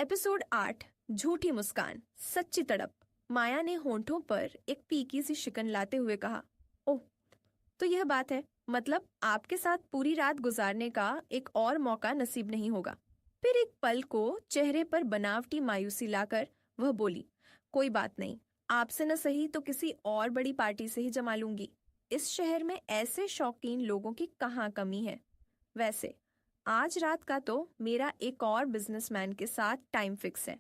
Episode 8 झूठी मुस्कान सच्ची तड़प। माया ने होंठों पर एक पीकी सी शिकन लाते हुए कहा, ओह तो यह बात है, मतलब आपके साथ पूरी रात गुजारने का एक और मौका नसीब नहीं होगा। फिर एक पल को चेहरे पर बनावटी मायूसी लाकर वह बोली, कोई बात नहीं, आपसे न सही तो किसी और बड़ी पार्टी से ही जमा लूंगी। इस शहर में ऐसे शौकीन लोगों की कहाँ कमी है। वैसे आज रात का तो मेरा एक और बिजनेसमैन के साथ टाइम फिक्स है,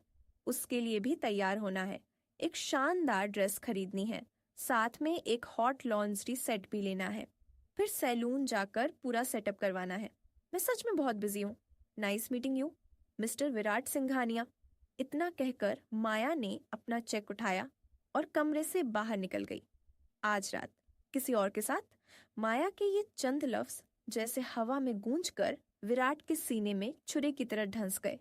उसके लिए भी तैयार होना है। एक शानदार ड्रेस खरीदनी है, साथ में एक हॉट लॉन्ड्री सेट भी लेना है, फिर सैलून जाकर पूरा सेटअप करवाना है। मैं सच में बहुत बिजी हूँ। Nice meeting you mister Virat Singhania. इतना कहकर माया ने अपना चेक उठाया और कमरे से बाहर निकल गई। आज रात किसी और के साथ। माया के ये चंद लफ्ज जैसे हवा में गूंजकर विराट के सीने में छुरे की तरह ढंस गए।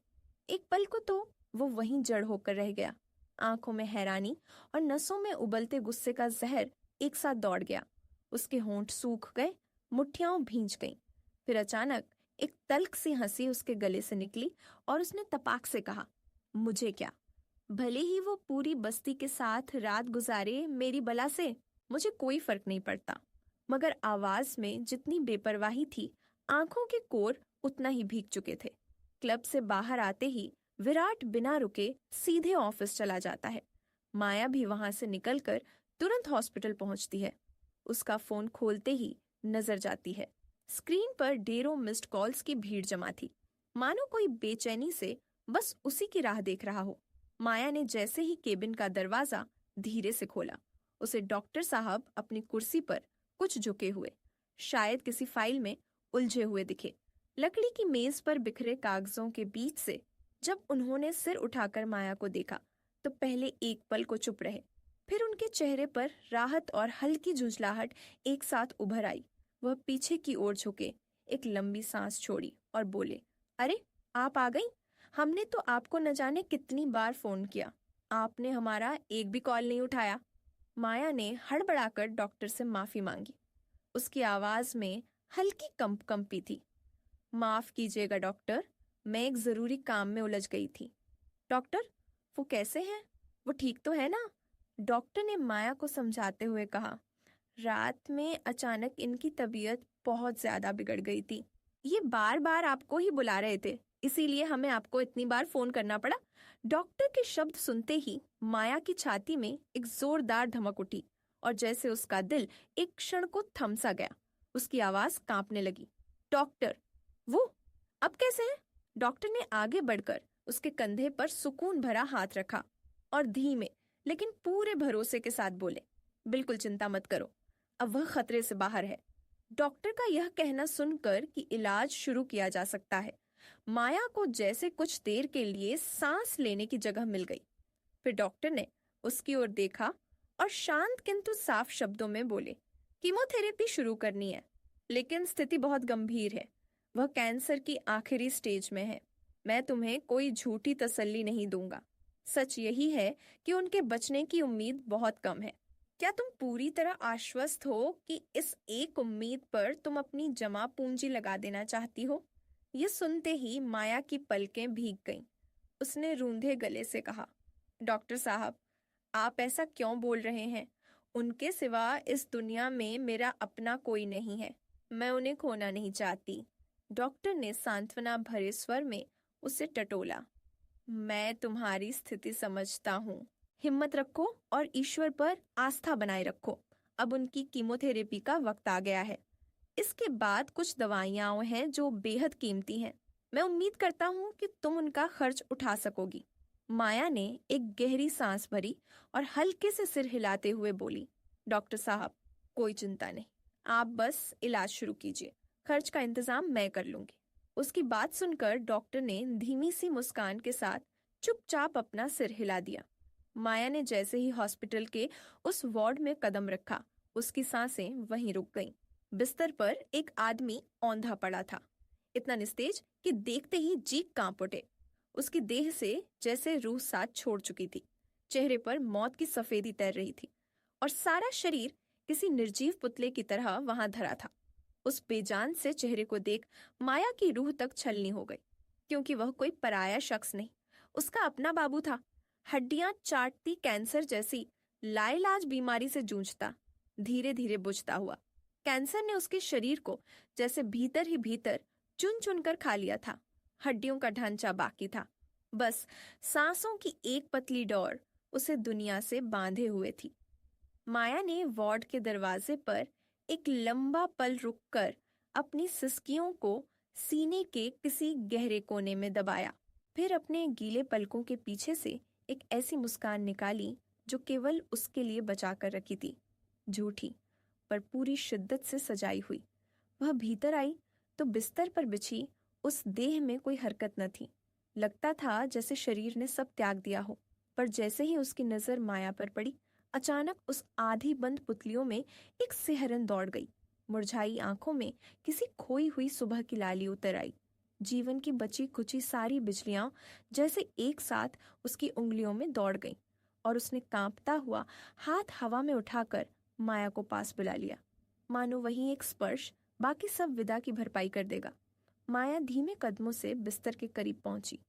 एक पल को तो वो वहीं जड़ होकर रह गया। आंखों में हैरानी और नसों में उबलते गुस्से का जहर एक साथ दौड़ गया। उसके होंठ सूख गए, मुट्ठियां भींच गईं। फिर अचानक एक तल्ख सी हंसी उसके गले से निकली और उसने तपाक से कहा, मुझे क्या, भले ही वो पूरी बस्ती के साथ रात गुजारे मेरी बला से, मुझे कोई फर्क नहीं पड़ता। मगर आवाज में जितनी बेपरवाही थी, आंखों के कोर उतना ही भीग चुके थे। क्लब से बाहर आते ही विराट बिना रुके सीधे ऑफिस चला जाता है। माया भी वहां से निकलकर तुरंत हॉस्पिटल पहुंचती है। उसका फोन खोलते ही नजर जाती है, स्क्रीन पर ढेरों मिस्ड कॉल्स की भीड़ जमा थी, मानो कोई बेचैनी से बस उसी की राह देख रहा हो। माया ने जैसे ही केबिन का दरवाजा धीरे से खोला, उसे डॉक्टर साहब अपनी कुर्सी पर कुछ झुके हुए, शायद किसी फाइल में उलझे हुए दिखे। लकड़ी की मेज पर बिखरे कागजों के बीच से जब उन्होंने सिर उठाकर माया को देखा तो पहले एक पल को चुप रहे, फिर उनके चेहरे पर राहत और हल्की झुंझलाहट एक साथ उभर आई। वह पीछे की ओर झुके, एक लंबी सांस छोड़ी और बोले, अरे आप आ गई। हमने तो आपको न जाने कितनी बार फोन किया, आपने हमारा एक भी कॉल नहीं उठाया। माया ने हड़बड़ाकर डॉक्टर से माफी मांगी। उसकी आवाज में हल्की कंपी थी। माफ कीजिएगा डॉक्टर, मैं एक जरूरी काम में उलझ गई थी। डॉक्टर, वो कैसे हैं? वो ठीक तो है ना? डॉक्टर ने माया को समझाते हुए कहा, रात में अचानक इनकी तबीयत बहुत ज्यादा बिगड़ गई थी। ये बार बार आपको ही बुला रहे थे, इसीलिए हमें आपको इतनी बार फोन करना पड़ा। डॉक्टर के शब्द सुनते ही माया की छाती में एक जोरदार धमक उठी और जैसे उसका दिल एक क्षण को थम सा गया। उसकी आवाज कांपने लगी। डॉक्टर, वो अब कैसे हैं? डॉक्टर ने आगे बढ़कर उसके कंधे पर सुकून भरा हाथ रखा और धीमे लेकिन पूरे भरोसे के साथ बोले, बिल्कुल चिंता मत करो, अब वह खतरे से बाहर है। डॉक्टर का यह कहना सुनकर कि इलाज शुरू किया जा सकता है, माया को जैसे कुछ देर के लिए सांस लेने की जगह मिल गई। फिर डॉक्टर ने उसकी ओर देखा और शांत किंतु साफ शब्दों में बोले, कीमोथेरेपी शुरू करनी है, लेकिन स्थिति बहुत गंभीर है। वह कैंसर की आखिरी स्टेज में है। मैं तुम्हें कोई झूठी तसल्ली नहीं दूंगा। सच यही है कि उनके बचने की उम्मीद बहुत कम है। क्या तुम पूरी तरह आश्वस्त हो कि इस एक उम्मीद पर तुम अपनी जमा पूंजी लगा देना चाहती हो? यह सुनते ही माया की पलकें भीग गईं। उसने रूंधे गले से कहा, डॉक्टर साहब, आप ऐसा क्यों बोल रहे हैं? उनके सिवा इस दुनिया में मेरा अपना कोई नहीं है। मैं उन्हें खोना नहीं चाहती। डॉक्टर ने सांत्वना भरे स्वर में उसे टटोला। मैं तुम्हारी स्थिति समझता हूँ। हिम्मत रखो और ईश्वर पर आस्था बनाए रखो। अब उनकी कीमोथेरेपी का वक्त आ गया है। इसके बाद कुछ दवाइयां हैं जो बेहद कीमती हैं। मैं उम्मीद करता हूँ कि तुम उनका खर्च उठा सकोगी। माया ने एक गहरी सांस भरी और हल्के से सिर हिलाते हुए बोली, डॉक्टर साहब, कोई चिंता नहीं, आप बस इलाज शुरू कीजिए, खर्च का इंतजाम मैं कर लूंगी। उसकी बात सुनकर डॉक्टर ने धीमी सी मुस्कान के साथ चुपचाप अपना सिर हिला दिया। माया ने जैसे ही हॉस्पिटल के उस वार्ड में कदम रखा, उसकी सांसें वहीं रुक गईं। बिस्तर पर एक आदमी औंधा पड़ा था, इतना निस्तेज कि देखते ही जी कांप उठे। उसकी देह से जैसे रूह साथ छोड़ चुकी थी। चेहरे पर मौत की सफेदी तैर रही थी और सारा शरीर किसी निर्जीव पुतले की तरह वहां धरा था। उस बेजान से चेहरे को देख माया की रूह तक छलनी हो गई, क्योंकि वह कोई पराया शख्स नहीं, उसका अपना बाबू था, हड्डियां चाटती कैंसर जैसी लाइलाज बीमारी से जूझता, धीरे धीरे बुझता हुआ। कैंसर ने उसके शरीर को जैसे भीतर ही भीतर चुन चुन कर खा लिया था। हड्डियों का ढांचा बाकी था, बस सांसों की एक पतली डोर उसे दुनिया से बांधे हुए थी। माया ने वार्ड के दरवाजे पर एक लंबा पल रुककर अपनी सिसकियों को सीने के किसी गहरे कोने में दबाया, फिर अपने गीले पलकों के पीछे से एक ऐसी मुस्कान निकाली जो केवल उसके लिए बचा कर रखी थी, झूठी पर पूरी शिद्दत से सजाई हुई। वह भीतर आई तो बिस्तर पर बिछी उस देह में कोई हरकत न थी। लगता था जैसे शरीर ने सब त्याग दिया हो। पर जैसे ही उसकी नजर माया पर पड़ी, अचानक उस आधी बंद पुतलियों में एक सिहरन दौड़ गई। मुरझाई आंखों में किसी खोई हुई सुबह की लाली उतर आई। जीवन की बची कुची सारी बिजलियां जैसे एक साथ उसकी उंगलियों में दौड़ गईं और उसने कांपता हुआ हाथ हवा में उठाकर माया को पास बुला लिया, मानो वही एक स्पर्श बाकी सब विदा की भरपाई कर देगा। माया धीमे कदमों से बिस्तर के करीब पहुंची।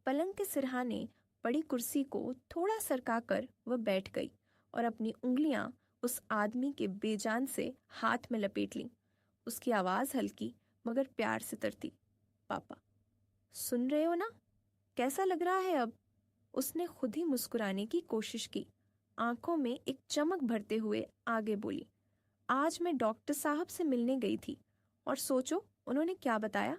पलंग के सिरहाने पड़ी कुर्सी को थोड़ा सरकाकर वह बैठ गई और अपनी उंगलियां उस आदमी के बेजान से हाथ में लपेट लीं। उसकी आवाज हल्की मगर प्यार से तरती, पापा सुन रहे हो ना? कैसा लग रहा है अब? उसने खुद ही मुस्कुराने की कोशिश की, आंखों में एक चमक भरते हुए आगे बोली, आज मैं डॉक्टर साहब से मिलने गई थी और सोचो उन्होंने क्या बताया।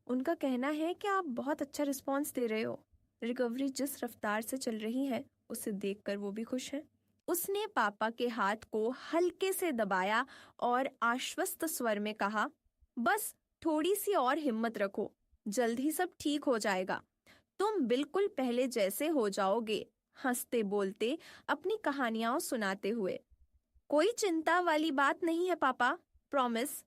उनका कहना है कि आप बहुत अच्छा रिस्पॉन्स दे रहे हो। रिकवरी जिस रफ्तार से चल रही है उसे देखकर वो भी खुश है। उसने पापा के हाथ को हल्के से दबाया और आश्वस्त स्वर में कहा, बस थोड़ी सी और हिम्मत रखो, जल्द ही सब ठीक हो जाएगा। तुम बिल्कुल पहले जैसे हो जाओगे। हंसते बोलते अपनी कहानियां सुनाते हुए, कोई चिंता वाली बात नहीं है पापा, प्रॉमिस।